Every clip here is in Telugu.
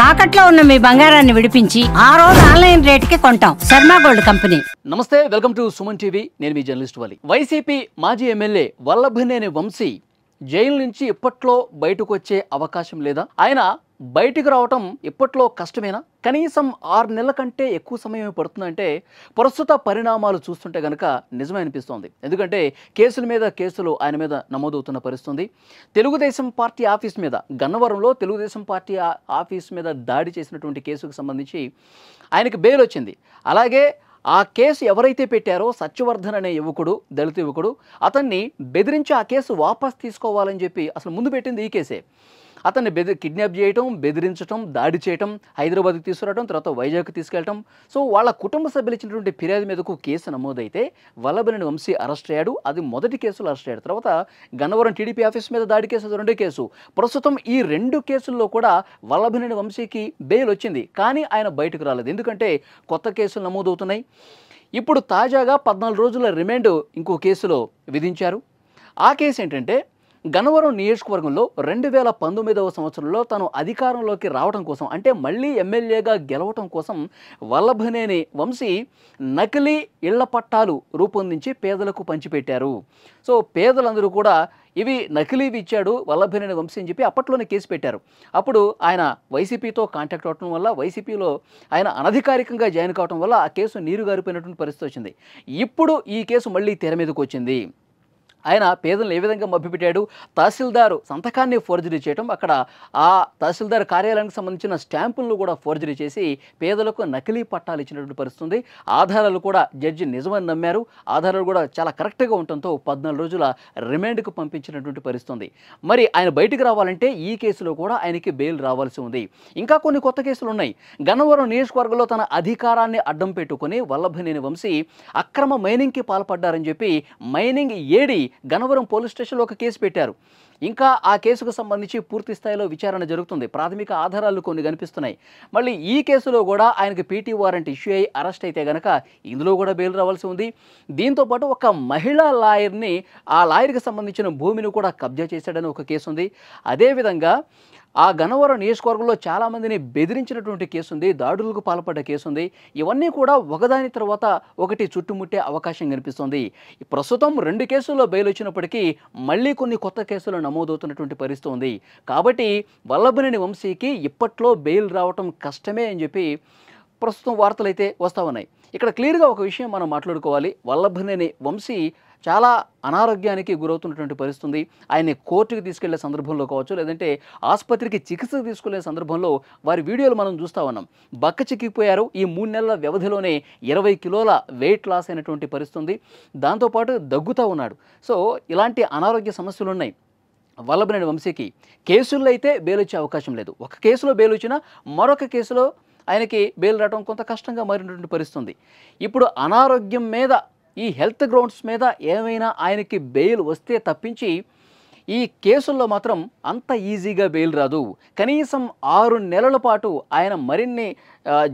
తాకట్లో ఉన్న మీ బంగారాన్ని విడిపించి ఆ రోజు ఆన్లైన్ రేటుకి కొంటాం. Sharma gold company. నమస్తే, వెల్కమ్ టు సుమన్ టీవీ. నేను మీ జర్నలిస్ట్ వాలి. వైసీపీ మాజీ ఎమ్మెల్యే వల్లభనేని వంశీ జైలు నుంచి ఇప్పట్లో బయటకు వచ్చే అవకాశం లేదా? ఆయన బయటికి రావటం ఇప్పట్లో కష్టమేనా? కనీసం 6 నెలల కంటే ఎక్కువ సమయం పడుతుందంటే ప్రస్తుత పరిణామాలు చూస్తుంటే కనుక నిజమే అనిపిస్తోంది. ఎందుకంటే కేసుల మీద కేసులు ఆయన మీద నమోదవుతున్న పరిస్థితుంది. తెలుగుదేశం పార్టీ ఆఫీస్ మీద, గన్నవరంలో తెలుగుదేశం పార్టీ ఆఫీస్ మీద దాడి చేసినటువంటి కేసుకు సంబంధించి ఆయనకి బెయిల్ వచ్చింది. అలాగే ఆ కేసు ఎవరైతే పెట్టారో సత్యవర్ధన్ అనే యువకుడు, దళిత యువకుడు, అతన్ని బెదిరించి ఆ కేసు వాపస్ తీసుకోవాలని చెప్పి అసలు ముందు పెట్టింది ఈ కేసే. అతన్ని కిడ్నాప్ చేయటం, బెదిరించడం, దాడి చేయటం, హైదరాబాద్కి తీసుకురావడం, తర్వాత వైజాగ్కి తీసుకెళ్ళటం. సో వాళ్ళ కుటుంబ సభ్యులు ఇచ్చినటువంటి ఫిర్యాదు మీదకు కేసు నమోదైతే వల్లభనేని వంశీ అరెస్ట్ అయ్యాడు. అది మొదటి కేసులో అరెస్ట్ అయ్యాడు. తర్వాత గన్నవరం టీడీపీ ఆఫీస్ మీద దాడి కేసు, రెండో కేసు. ప్రస్తుతం ఈ 2 కేసుల్లో కూడా వల్లభనేని వంశీకి బెయిల్ వచ్చింది. కానీ ఆయన బయటకు రాలేదు. ఎందుకంటే కొత్త కేసులు నమోదవుతున్నాయి. ఇప్పుడు తాజాగా 14 రోజుల రిమాండ్ ఇంకో కేసులో విధించారు. ఆ కేసు ఏంటంటే గన్నవరం నియోజకవర్గంలో 2019వ సంవత్సరంలో తను అధికారంలోకి రావడం కోసం, అంటే మళ్ళీ ఎమ్మెల్యేగా గెలవటం కోసం వల్లభనేని వంశీ నకిలీ ఇళ్ల పట్టాలు రూపొందించి పేదలకు పంచిపెట్టారు. సో పేదలందరూ కూడా ఇవి నకిలీవి ఇచ్చాడు వల్లభనేని వంశీ అని చెప్పి అప్పట్లోనే కేసు పెట్టారు. అప్పుడు ఆయన వైసీపీతో కాంటాక్ట్ అవడం వల్ల, వైసీపీలో ఆయన అనధికారికంగా జాయిన్ కావడం వల్ల ఆ కేసు నీరుగారిపోయినటువంటి పరిస్థితి వచ్చింది. ఇప్పుడు ఈ కేసు మళ్ళీ తెర మీదకి వచ్చింది. ఆయన పేదలను ఏ విధంగా మభ్యపెట్టాడు? తహసీల్దారు సంతకాన్ని ఫోర్జరీ చేయడం, అక్కడ ఆ తహసీల్దార్ కార్యాలయానికి సంబంధించిన స్టాంపులను కూడా ఫోర్జరీ చేసి పేదలకు నకిలీ పట్టాలు ఇచ్చినటువంటి పరిస్థితుంది. ఆధారాలు కూడా జడ్జి నిజమని నమ్మారు. ఆధారాలు కూడా చాలా కరెక్ట్గా ఉండటంతో 14 రోజుల రిమాండ్కు పంపించినటువంటి పరిస్థితుంది. మరి ఆయన బయటికి రావాలంటే ఈ కేసులో కూడా ఆయనకి బెయిల్ రావాల్సి ఉంది. ఇంకా కొన్ని కొత్త కేసులు ఉన్నాయి. గన్నవరం నియోజకవర్గంలో తన అధికారాన్ని అడ్డం పెట్టుకుని వల్లభనేని వంశీ అక్రమ మైనింగ్కి పాల్పడ్డారని చెప్పి మైనింగ్ ఏడి గన్నవరం పోలీస్ స్టేషన్లో ఒక కేసు పెట్టారు. ఇంకా ఆ కేసుకు సంబంధించి పూర్తి స్థాయిలో విచారణ జరుగుతుంది. ప్రాథమిక ఆధారాలు కొన్ని కనిపిస్తున్నాయి. మళ్ళీ ఈ కేసులో కూడా ఆయనకు పీటీ వారెంట్ ఇష్యూ అయ్యి అరెస్ట్ అయితే కనుక ఇందులో కూడా బెయిల్ రావాల్సి ఉంది. దీంతోపాటు ఒక మహిళా లాయర్ని, ఆ లాయర్కి సంబంధించిన భూమిని కూడా కబ్జా చేశాడని ఒక కేసు ఉంది. అదేవిధంగా ఆ గన్నవరం నియోజకవర్గంలో చాలామందిని బెదిరించినటువంటి కేసు ఉంది. దాడులకు పాల్పడ్డ కేసు ఉంది. ఇవన్నీ కూడా ఒకదాని తర్వాత ఒకటి చుట్టుముట్టే అవకాశం కనిపిస్తుంది. ప్రస్తుతం 2 కేసుల్లో బెయిల్ వచ్చినప్పటికీ మళ్ళీ కొన్ని కొత్త కేసులు నమోదవుతున్నటువంటి పరిస్థితి ఉంది. కాబట్టి వల్లభనేని వంశీకి ఇప్పట్లో బెయిల్ రావటం కష్టమే అని చెప్పి ప్రస్తుతం వార్తలు అయితే వస్తూ ఉన్నాయి. ఇక్కడ క్లియర్గా ఒక విషయం మనం మాట్లాడుకోవాలి. వల్లభనేని వంశీ చాలా అనారోగ్యానికి గురవుతున్నటువంటి పరిస్థితుంది. ఆయన్ని కోర్టుకు తీసుకెళ్లే సందర్భంలో కావచ్చు, లేదంటే ఆసుపత్రికి చికిత్సకు తీసుకెళ్లే సందర్భంలో వారి వీడియోలు మనం చూస్తూ ఉన్నాం. బక్క చిక్కిపోయారు. ఈ 3 నెలల వ్యవధిలోనే 20 కిలోల వెయిట్ లాస్ అయినటువంటి పరిస్థితుంది. దాంతోపాటు దగ్గుతూ ఉన్నాడు. సో ఇలాంటి అనారోగ్య సమస్యలు ఉన్నాయి వల్లభనేని వంశీకి. కేసుల్లో అయితే బెయిల్ వచ్చే అవకాశం లేదు. ఒక కేసులో బెయిల్ వచ్చినా మరొక కేసులో ఆయనకి బెయిల్ రావడం కొంత కష్టంగా మారినటువంటి పరిస్థితుంది. ఇప్పుడు అనారోగ్యం మీద, ఈ హెల్త్ గ్రౌండ్స్ మీద ఏమైనా ఆయనకి బెయిల్ వస్తే తప్పించి ఈ కేసుల్లో మాత్రం అంత ఈజీగా బెయిల్ రాదు. కనీసం 6 నెలల పాటు ఆయన మరిన్ని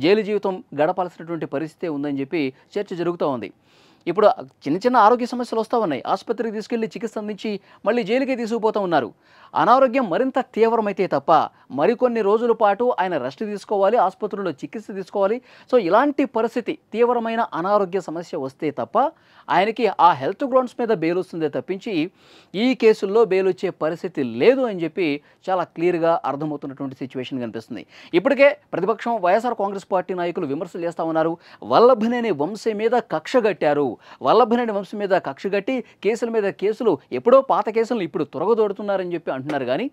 జైలు జీవితం గడపాల్సినటువంటి పరిస్థితి ఉందని చెప్పి చర్చ జరుగుతూ ఉంది. ఇప్పుడు చిన్న చిన్న ఆరోగ్య సమస్యలు వస్తూ ఉన్నాయి. ఆసుపత్రికి తీసుకెళ్లి చికిత్స అందించి మళ్ళీ జైలుకే తీసుకుపోతూ ఉన్నారు. అనారోగ్యం మరింత తీవ్రమైతే తప్ప మరికొన్ని రోజుల పాటు ఆయన రెస్ట్ తీసుకోవాలి, ఆసుపత్రిలో చికిత్స తీసుకోవాలి. సో ఇలాంటి పరిస్థితి, తీవ్రమైన అనారోగ్య సమస్య వస్తే తప్ప ఆయనకి ఆ హెల్త్ గ్రౌండ్స్ మీద బెయిల్ వస్తుందే తప్పించి ఈ కేసుల్లో బెయిల్ వచ్చే పరిస్థితి లేదు అని చెప్పి చాలా క్లియర్గా అర్థమవుతున్నటువంటి సిచ్యువేషన్ కనిపిస్తుంది. ఇప్పటికే ప్రతిపక్షం వైఎస్ఆర్ కాంగ్రెస్ పార్టీ నాయకులు విమర్శలు చేస్తూ ఉన్నారు. వల్లభనేని వంశీ మీద కక్ష కట్టారు, వల్లభనేని వంశీ మీద కక్ష కట్టి కేసుల మీద కేసులు, ఎప్పుడో పాత కేసులను ఇప్పుడు త్వరగదోడుతున్నారని చెప్పి అంటున్నారు. కానీ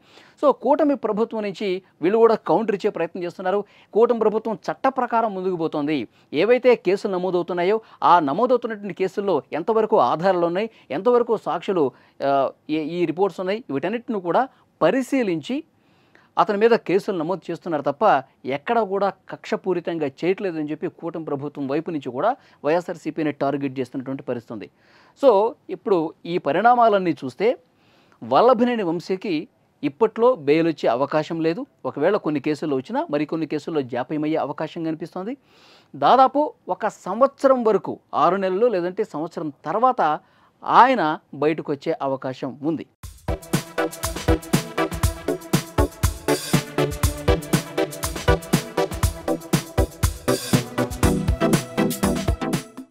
సో కూటమి ప్రభుత్వం నుంచి వీళ్ళు కూడా కౌంటర్ ఇచ్చే ప్రయత్నం చేస్తున్నారు. కూటమి ప్రభుత్వం చట్ట ప్రకారం ముందుకు పోతుంది. ఏవైతే కేసులు నమోదవుతున్నాయో ఆ నమోదవుతున్నటువంటి కేసుల్లో ఎంతవరకు ఆధారాలు ఉన్నాయి, ఎంతవరకు సాక్షులు, ఈ రిపోర్ట్స్ ఉన్నాయి, వీటన్నిటిని కూడా పరిశీలించి అతని మీద కేసులు నమోదు చేస్తున్నారు తప్ప ఎక్కడ కూడా కక్షపూరితంగా చేయట్లేదని చెప్పి కూటమి ప్రభుత్వం వైపు నుంచి కూడా వైఎస్ఆర్సీపీని టార్గెట్ చేస్తున్నటువంటి పరిస్థితి. సో ఇప్పుడు ఈ పరిణామాలన్నీ చూస్తే వల్లభనేని వంశీకి ఇప్పట్లో బెయిల్ వచ్చే అవకాశం లేదు. ఒకవేళ కొన్ని కేసుల్లో వచ్చినా మరికొన్ని కేసుల్లో జాప్యమయ్యే అవకాశం కనిపిస్తుంది. దాదాపు 1 సంవత్సరం వరకు, 6 నెలలు లేదంటే సంవత్సరం తర్వాత ఆయన బయటకు వచ్చే అవకాశం ఉంది. నమస్తే.